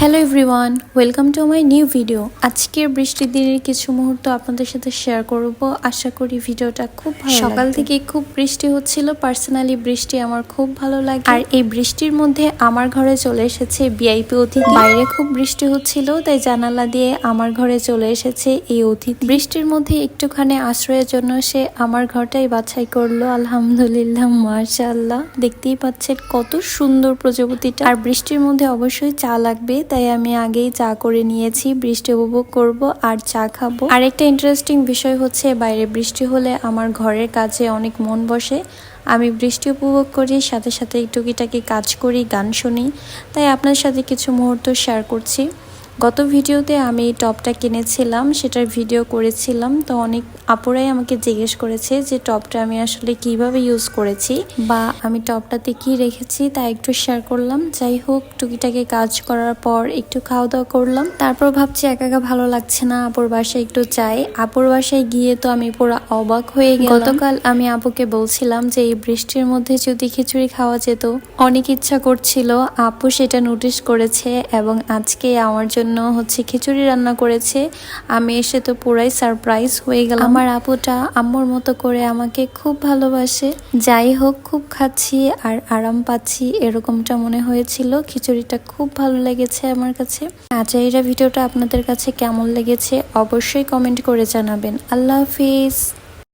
Hello everyone, welcome to my new video. আজকের বৃষ্টির দিনের কিছু মুহূর্ত আপনাদের সাথে শেয়ার করব। আশা করি ভিডিওটা খুব ভালো লাগবে। সকাল থেকে খুব বৃষ্টি হচ্ছিল। পার্সোনালি বৃষ্টি আমার খুব ভালো লাগে। আর এই বৃষ্টির মধ্যে আমার ঘরে চলে এসেছে ভিআইপি অতিথি। বাইরে খুব বৃষ্টি হচ্ছিল, তাই জানালা দিয়ে আমার ঘরে চলে এসেছে এই অতিথি। বৃষ্টির মধ্যে একটুখানি আশ্রয়ের জন্য সে আমার ঘরটাই বাছাই করলো। আলহামদুলিল্লাহ, মাশাআল্লাহ। দেখতেই পাচ্ছেন কত সুন্দর প্রজাপতিটা। আর বৃষ্টির মধ্যে অবশ্যই চা লাগবে, তাই আমি আগেই চা করে নিয়েছি। বৃষ্টি উপভোগ করব আর চা খাবো। আর একটা ইন্টারেস্টিং বিষয় হচ্ছে, বাইরে বৃষ্টি হলে আমার ঘরের কাজে অনেক মন বসে। আমি বৃষ্টি উপভোগ করি, সাথে সাথে টুকিটাকি কাজ করি, গান শুনি। তাই আপনার সাথে কিছু মুহূর্ত শেয়ার করছি। গত ভিডিওতে আমি এই টপটা কিনেছিলাম, সেটার ভিডিও করেছিলাম। তো অনেক আপুরাই আমাকে জিজ্ঞেস করেছে যে টপটা আমি আসলে কিভাবে ইউজ করেছি বা আমি টপটাতে কি রেখেছি, তা একটু শেয়ার করলাম। যাই হোক, টুকিটাকে কাজ করার পর একটু খাওয়া দাওয়া করলাম। তারপর ভাবছি একা একা ভালো লাগছে না, আপুর বাসায় একটু যাই। আপুর বাসায় গিয়ে তো আমি পুরো অবাক হয়ে গেলাম। গতকাল আমি আপুকে বলছিলাম যে এই বৃষ্টির মধ্যে যদি খিচুড়ি খাওয়া যেত, অনেক ইচ্ছা করছিল। আপু সেটা নোটিস করেছে এবং আজকে আমার জন্য খিচুড়ি রান্না করেছে। আমি এসে তো পুরাই সারপ্রাইজ হয়ে গেলাম। আমার আপুটা আম্মুর মতো করে আমাকে খুব ভালোবাসে। যাই হোক, খুব খাচ্ছি আর আরাম পাচ্ছি, এরকমটা মনে হয়েছিল। খিচুড়িটা খুব ভালো লেগেছে আমার কাছে। আজকের ভিডিওটা আপনাদের কাছে কেমন লেগেছে অবশ্যই কমেন্ট করে জানাবেন। আল্লাহ হাফিজ।